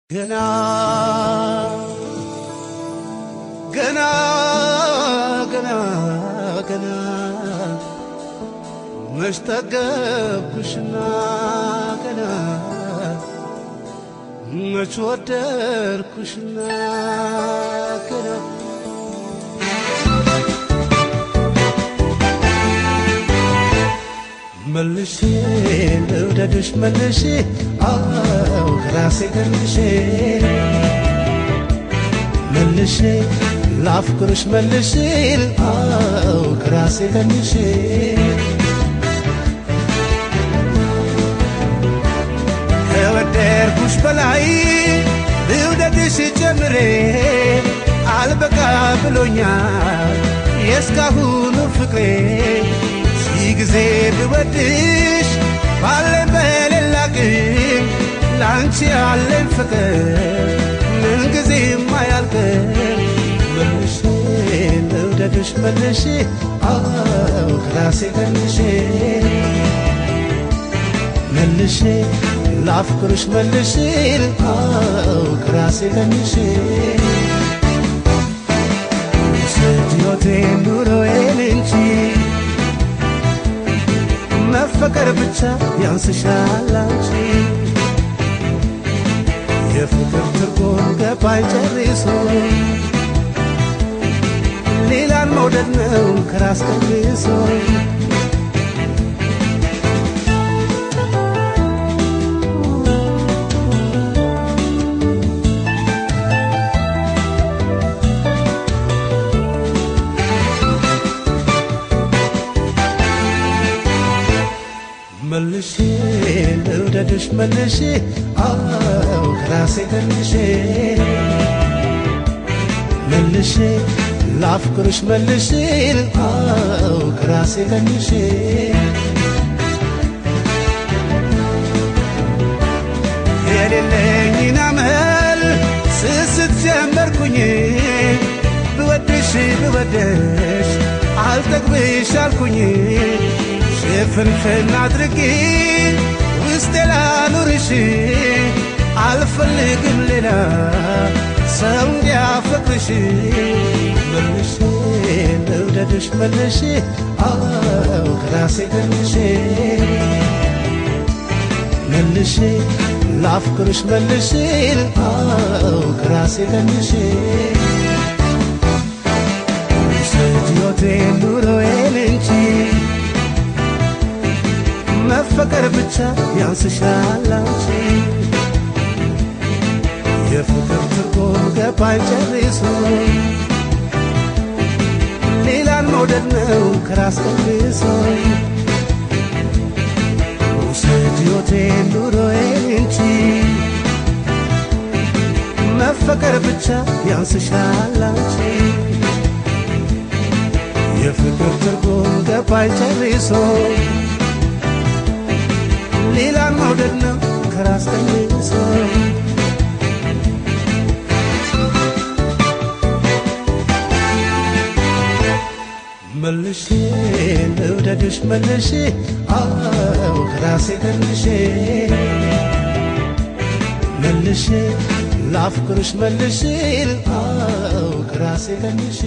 ገና ገና ገና ገና መሽጠገብኩሽና ገና መች ወደድኩሽና ገና መልሼ ልውደድሽ መልሼ አው ከራሴ ገንሼ መልሼ ላፍቅርሽ መልሼ አው ከራሴ ገንሼ ከወደድኩሽ በላይ ልውደድሽ ጨምሬ አልበቃ ብሎኛል የእስካሁኑ ፍቅሬ ጊዜ ብወድሽ ባለን በሌላ ግን ላንቺ ያለን ፍቅር ምን ጊዜም አያልቅም መልሼ ልውደድሽ መልሼ አው ከራሴ ገንሼ መልሼ ላፍቅርሽ መልሼ አው ከራሴ ገንሼ ሕይወቴን ኑሮዬን እንጂ መፈቀር ብቻ ያንስሻል አንቺ የፍቅር ትርጉም ገባኝ ጨርሶ ሌላን መውደድ ነው ከራስ ቀንሶ መልሼ ልውደድሽ መልሼ አው ከራሴ ገንሼ መልሼ ላፍቅርሽ መልሼ አው ከራሴ ገንሼ የሌለኝን አመል ስስት ጀመርኩኝ ብወድሽ ብወድሽ አልጠግብሽ አልኩኝ ሽፍንፍን አድርጌ ውስጤ ላኑርሽ አልፈልግም ሌላ ሰው እንዲያፈቅርሽ መልሼ ልውደድሽ መልሼ አው ከራሴ ገንሼ መልሼ ላፍቅርሽ መልሼ አው ከራሴ ገንሼ ሕይወቴን ኑሮዬን እንጂ መፈቀር ብቻ ያንስሻል አንቺ የፍቅር ትርጉም ገባኝ ጨርሶ ሌላን መውደድ ነው ከራስ ቀንሶ ውሰድ ሕይወቴን ኑሮዬን እንጂ መፈቀር ብቻ ያንስሻል አንቺ የፍቅር ትርጉም ገባኝ ጨርሶ ሌላን መውደድ ነው ከራስ ቀንሶ መልሼ ልውደድሽ መልሼ አው ከራሴ ገንሼ መልሼ ላፍቅርሽ መልሼ አው ከራሴ ገንሼ